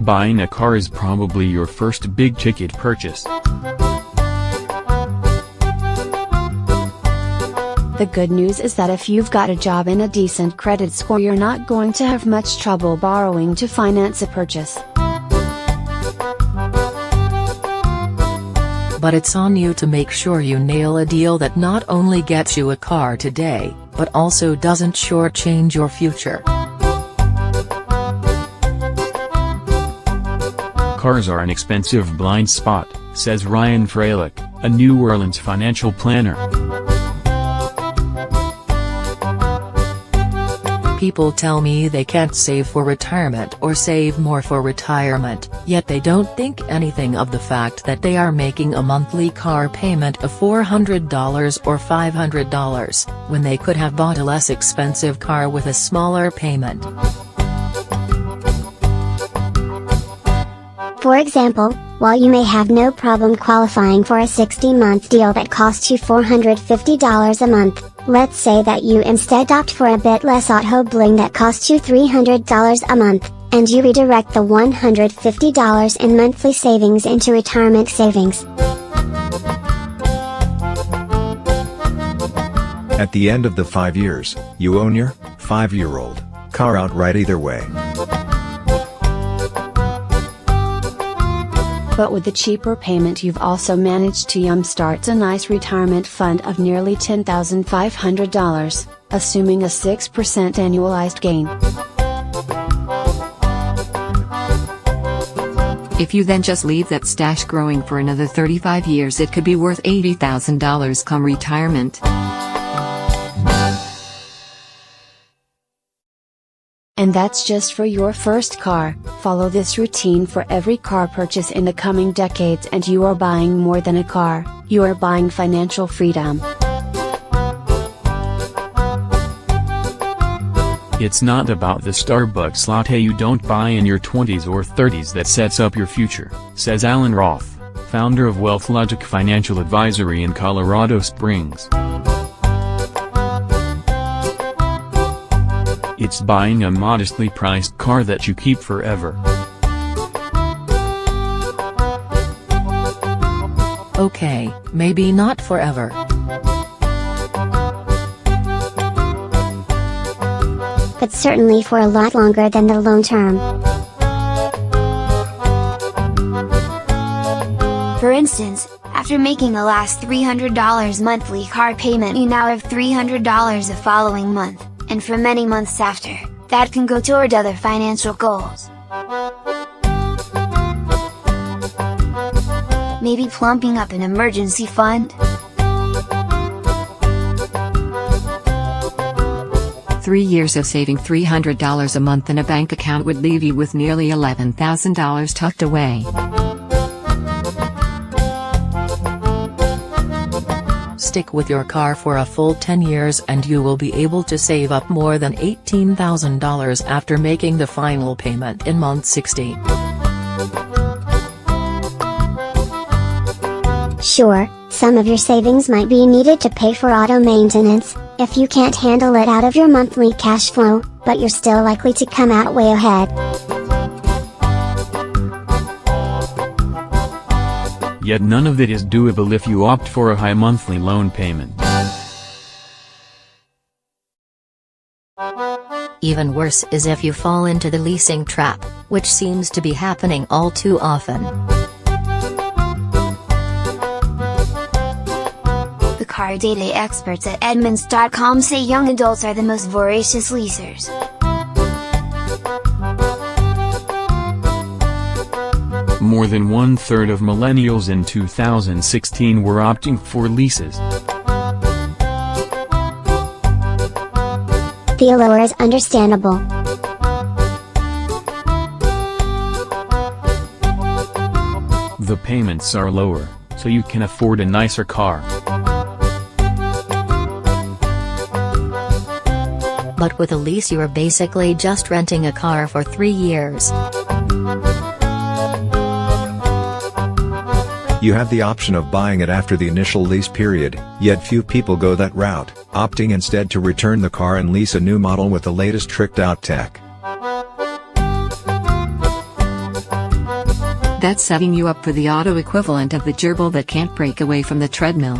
Buying a car is probably your first big-ticket purchase. The good news is that if you've got a job and a decent credit score, you're not going to have much trouble borrowing to finance a purchase. But it's on you to make sure you nail a deal that not only gets you a car today, but also doesn't shortchange your future. Cars are an expensive blind spot, says Ryan Freilich, a New Orleans financial planner. People tell me they can't save for retirement or save more for retirement, yet they don't think anything of the fact that they are making a monthly car payment of $400 or $500, when they could have bought a less expensive car with a smaller payment. For example, while you may have no problem qualifying for a 60-month deal that costs you $450 a month, let's say that you instead opt for a bit less auto bling that costs you $300 a month, and you redirect the $150 in monthly savings into retirement savings. At the end of the 5 years, you own your 5-year-old car outright either way. But with the cheaper payment, you've also managed to jumpstart a nice retirement fund of nearly $10,500, assuming a 6% annualized gain. If you then just leave that stash growing for another 35 years, it could be worth $80,000 come retirement. And that's just for your first car. Follow this routine for every car purchase in the coming decades and you are buying more than a car, you are buying financial freedom. It's not about the Starbucks latte you don't buy in your 20s or 30s that sets up your future, says Alan Roth, founder of WealthLogic Financial Advisory in Colorado Springs. It's buying a modestly priced car that you keep forever. Okay, maybe not forever. But certainly for a lot longer than the long term. For instance, after making the last $300 monthly car payment, you now have $300 the following month, and for many months after, that can go toward other financial goals. Maybe plumping up an emergency fund? 3 years of saving $300 a month in a bank account would leave you with nearly $11,000 tucked away. Stick with your car for a full 10 years and you will be able to save up more than $18,000 after making the final payment in month 60. Sure, some of your savings might be needed to pay for auto maintenance, if you can't handle it out of your monthly cash flow, but you're still likely to come out way ahead. Yet none of it is doable if you opt for a high monthly loan payment. Even worse is if you fall into the leasing trap, which seems to be happening all too often. The car data experts at Edmunds.com say young adults are the most voracious leasers. More than 1/3 of millennials in 2016 were opting for leases. The allure is understandable. The payments are lower, so you can afford a nicer car. But with a lease you are basically just renting a car for 3 years. You have the option of buying it after the initial lease period, yet few people go that route, opting instead to return the car and lease a new model with the latest tricked-out tech. That's setting you up for the auto equivalent of the gerbil that can't break away from the treadmill.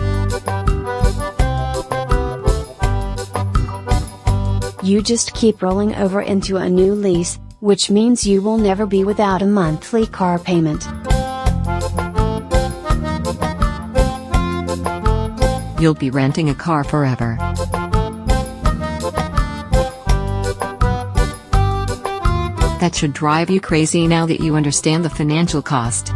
You just keep rolling over into a new lease, which means you will never be without a monthly car payment. You'll be renting a car forever. That should drive you crazy now that you understand the financial cost.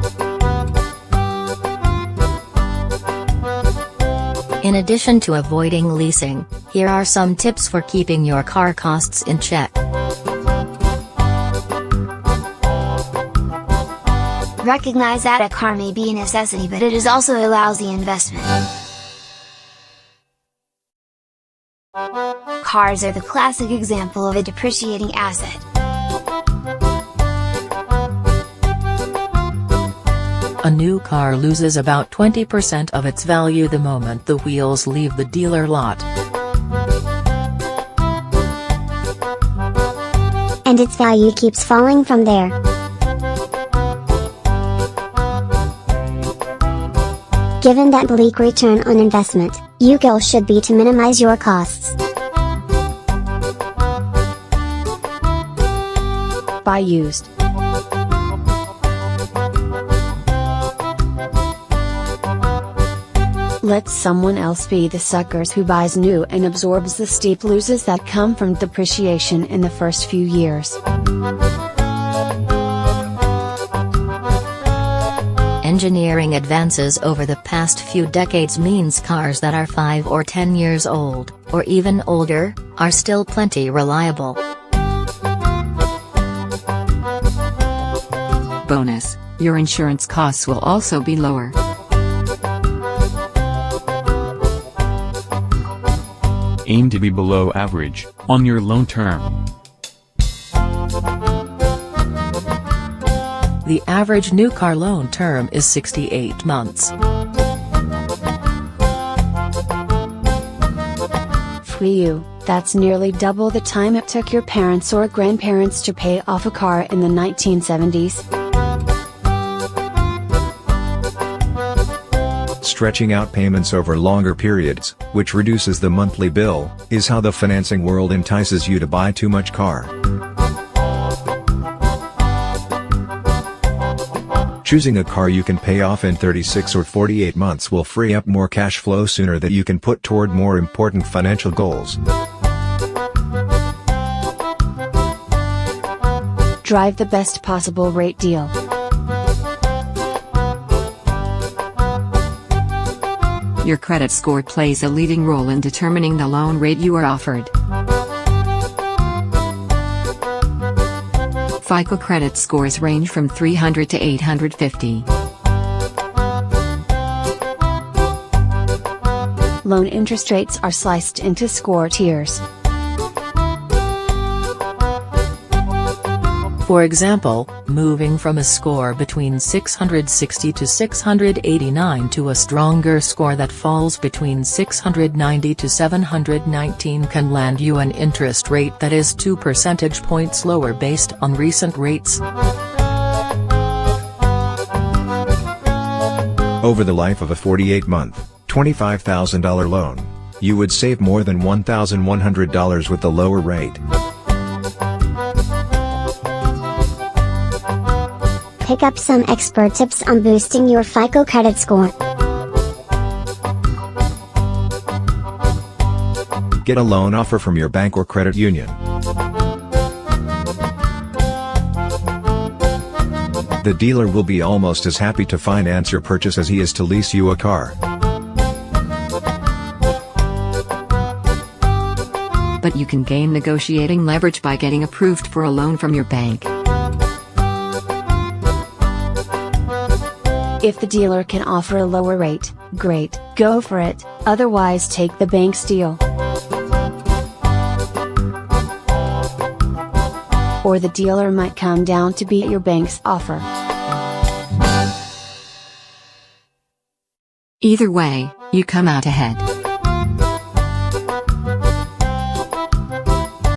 In addition to avoiding leasing, here are some tips for keeping your car costs in check. Recognize that a car may be a necessity, but it is also a lousy investment. Cars are the classic example of a depreciating asset. A new car loses about 20% of its value the moment the wheels leave the dealer lot. And its value keeps falling from there. Given that bleak return on investment, your goal should be to minimize your costs. Buy used. Let someone else be the suckers who buys new and absorbs the steep losses that come from depreciation in the first few years. Engineering advances over the past few decades means cars that are 5 or 10 years old, or even older, are still plenty reliable. Bonus: your insurance costs will also be lower. Aim to be below average on your loan term. The average new car loan term is 68 months. Phew, that's nearly double the time it took your parents or grandparents to pay off a car in the 1970s. Stretching out payments over longer periods, which reduces the monthly bill, is how the financing world entices you to buy too much car. Choosing a car you can pay off in 36 or 48 months will free up more cash flow sooner that you can put toward more important financial goals. Drive the best possible rate deal. Your credit score plays a leading role in determining the loan rate you are offered. FICO credit scores range from 300 to 850. Loan interest rates are sliced into score tiers. For example, moving from a score between 660 to 689 to a stronger score that falls between 690 to 719 can land you an interest rate that is 2 percentage points lower based on recent rates. Over the life of a 48-month, $25,000 loan, you would save more than $1,100 with the lower rate. Pick up some expert tips on boosting your FICO credit score. Get a loan offer from your bank or credit union. The dealer will be almost as happy to finance your purchase as he is to lease you a car. But you can gain negotiating leverage by getting approved for a loan from your bank. If the dealer can offer a lower rate, great, go for it, otherwise take the bank's deal. Or the dealer might come down to beat your bank's offer. Either way, you come out ahead.